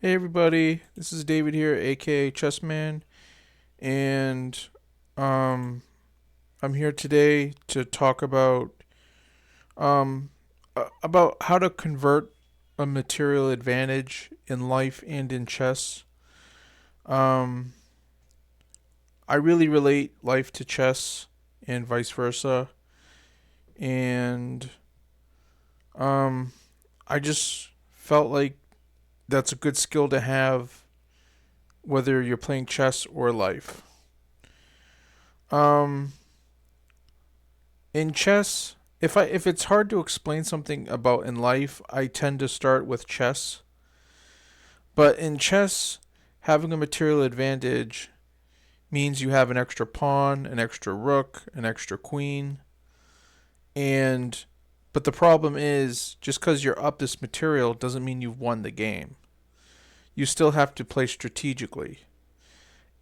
Hey everybody, this is David here, aka Chessman, and um, I'm here today to talk um, about how to convert a material advantage in life and in chess. Um, I really relate life to chess and vice versa, and um, I just felt like that's a good skill to have whether you're playing chess or life. Um, in chess, if it's hard to explain something about in life, I tend to start with chess. But in chess, having a material advantage means you have an extra pawn, an extra rook, an extra queen, and but the problem is just because you're up this material doesn't mean you've won the game. You still have to play strategically.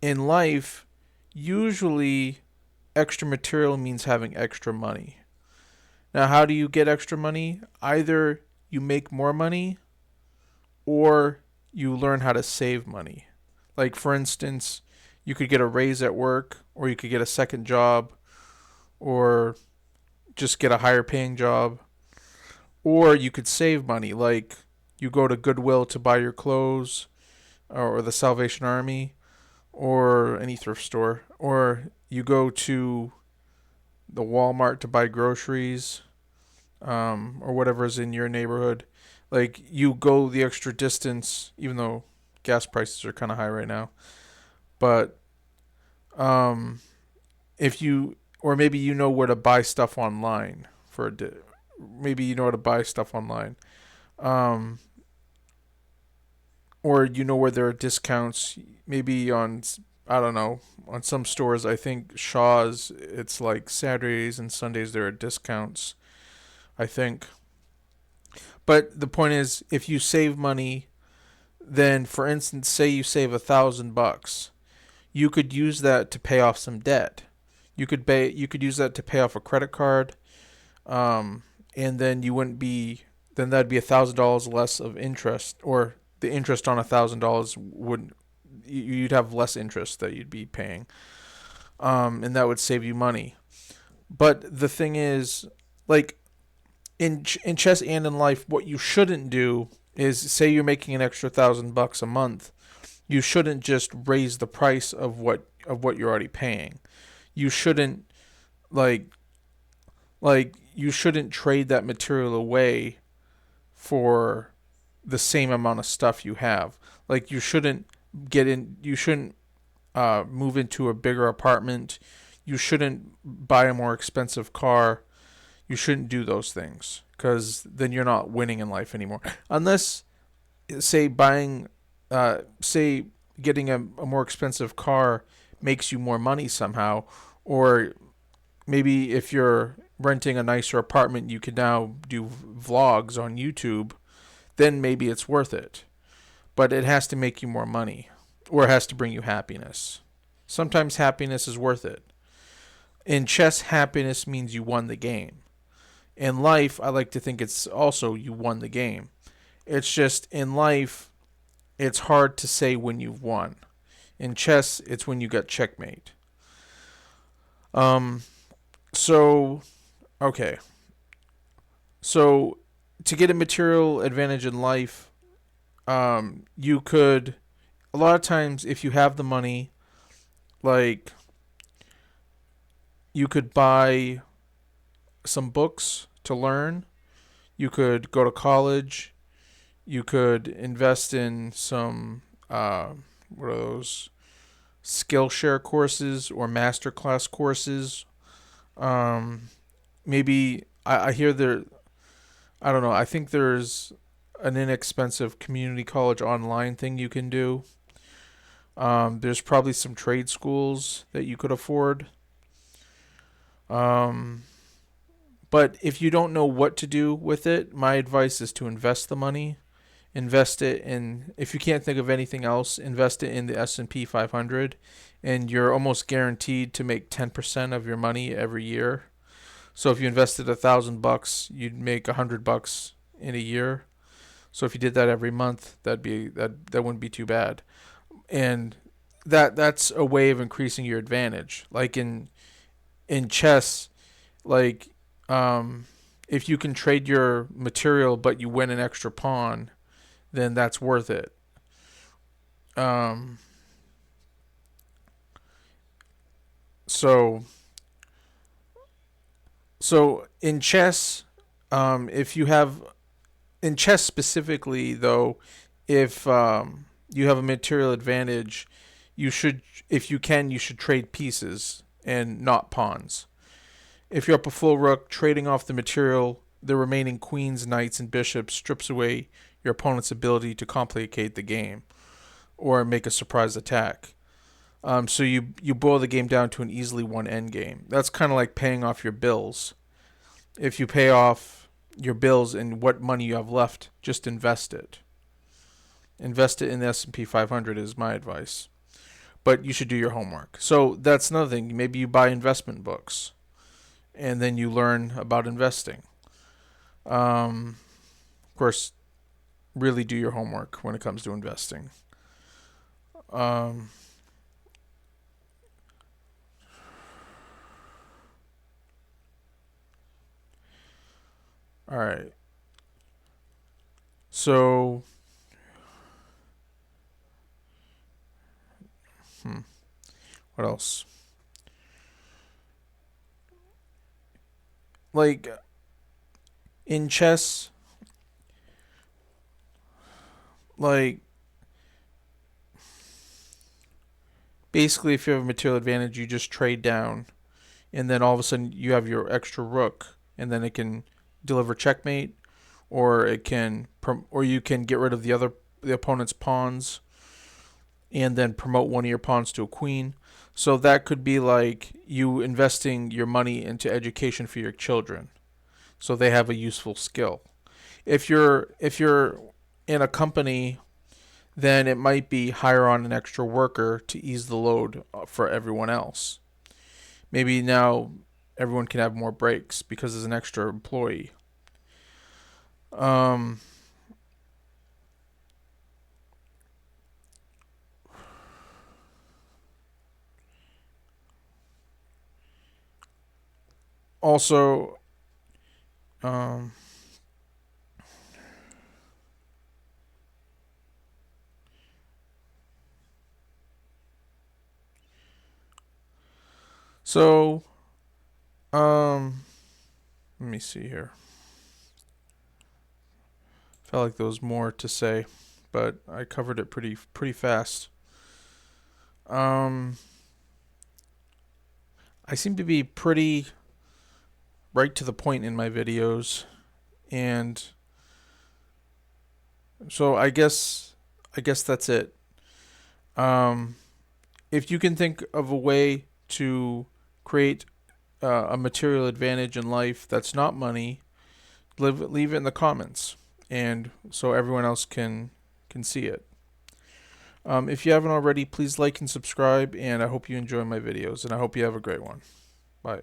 In life, usually extra material means having extra money. Now, how do you get extra money? Either you make more money or you learn how to save money. Like, for instance, you could get a raise at work, or you could get a second job, or just get a higher paying job, or you could save money. Like, you go to Goodwill to buy your clothes, or the Salvation Army, or any thrift store, or you go to the Walmart to buy groceries, or whatever is in your neighborhood. Like you go the extra distance, even though gas prices are kind of high right now. But um, if you, or maybe you know where to buy stuff online for maybe you know how to buy stuff online, um, or you know where there are discounts. Maybe on, I don't know, on some stores. I think Shaw's. It's like Saturdays and Sundays there are discounts. I think. But the point is, if you save money, then for instance, say you save $1,000, you could use that to pay off some debt. You could use that to pay off a credit card, and then you wouldn't be then that'd be $1,000 less of interest, or the interest on $1,000 would you'd have less interest that you'd be paying, and that would save you money. But the thing is, like in chess and in life, what you shouldn't do is say you're making an extra $1,000 a month. You shouldn't just raise the price of what you're already paying. You shouldn't like you shouldn't trade that material away for the same amount of stuff you have. Like you shouldn't move into a bigger apartment. You shouldn't buy a more expensive car. You shouldn't do those things because then you're not winning in life anymore. Unless, say, say, getting a more expensive car makes you more money somehow, or maybe if you're renting a nicer apartment, you can now do vlogs on YouTube, then maybe it's worth it. But it has to make you more money, or it has to bring you happiness. Sometimes happiness is worth it. In chess, happiness means you won the game. In life, I like to think it's also you won the game. It's just in life, it's hard to say when you've won. In chess, it's when you got checkmate. Um, so, okay. So, to get a material advantage in life, you could, a lot of times, if you have the money, like, you could buy some books to learn. You could go to college. You could invest in some, what are those, Skillshare courses or masterclass courses. Um, Maybe I hear there. I don't know. I think there's an inexpensive community college online thing you can do. There's probably some trade schools that you could afford. Um, but if you don't know what to do with it, my advice is to invest the money. Invest it in, if you can't think of anything else, invest it in the S&P 500, and you're almost guaranteed to make 10% of your money every year. So if you invested $1,000, you'd make $100 in a year. So if you did that every month, that wouldn't be too bad. And that's a way of increasing your advantage. Like in chess, like if you can trade your material but you win an extra pawn, then that's worth it. Um, so so in chess, if you have in chess specifically though, if you have a material advantage, you should, if you can, you should trade pieces and not pawns. If you're up a full rook, trading off the material, the remaining queens, knights, and bishops strips away your opponent's ability to complicate the game or make a surprise attack. So you boil the game down to an easily won endgame. That's kind of like paying off your bills. If you pay off your bills and what money you have left, just invest it. Invest it in the S&P 500 is my advice. But you should do your homework. So that's another thing. Maybe you buy investment books and then you learn about investing. Of course, really do your homework when it comes to investing. Um, all right. So, what else? Like in chess, like basically if you have a material advantage, you just trade down, and then all of a sudden you have your extra rook, and then it can deliver checkmate, or or you can get rid of the opponent's pawns, and then promote one of your pawns to a queen. So that could be like you investing your money into education for your children, so they have a useful skill. If you're in a company, then it might be hire on an extra worker to ease the load for everyone else. Maybe now everyone can have more breaks because there's an extra employee. Um, Also, um, so um, let me see here. Felt like there was more to say, but I covered it pretty fast. Um, I seem to be pretty right to the point in my videos, and so I guess that's it. Um, if you can think of a way to create a material advantage in life that's not money, leave it in the comments, and so everyone else can see it. If you haven't already, please like and subscribe, and I hope you enjoy my videos, and I hope you have a great one. Bye.